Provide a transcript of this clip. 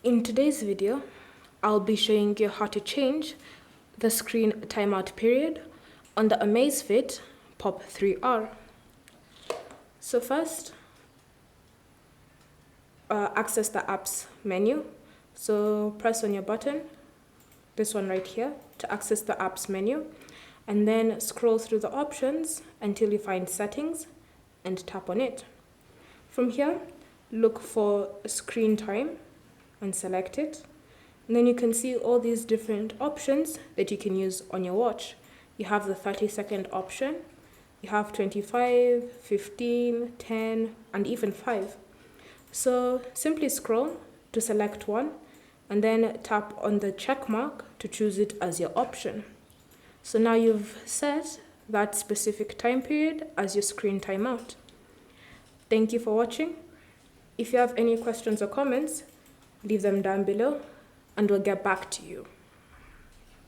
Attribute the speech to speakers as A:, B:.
A: In today's video, I'll be showing you how to change the screen timeout period on the Amazfit Pop 3R. So first, access the apps menu. So press on your button, this one right here, to access the apps menu, and then scroll through the options until you find settings and tap on it. From here, look for screen time and select it. And then you can see all these different options that you can use on your watch. You have the 30-second option, you have 25, 15, 10, and even 5. So simply scroll to select one and then tap on the check mark to choose it as your option. So now you've set that specific time period as your screen timeout. Thank you for watching. If you have any questions or comments, leave them down below and we'll get back to you.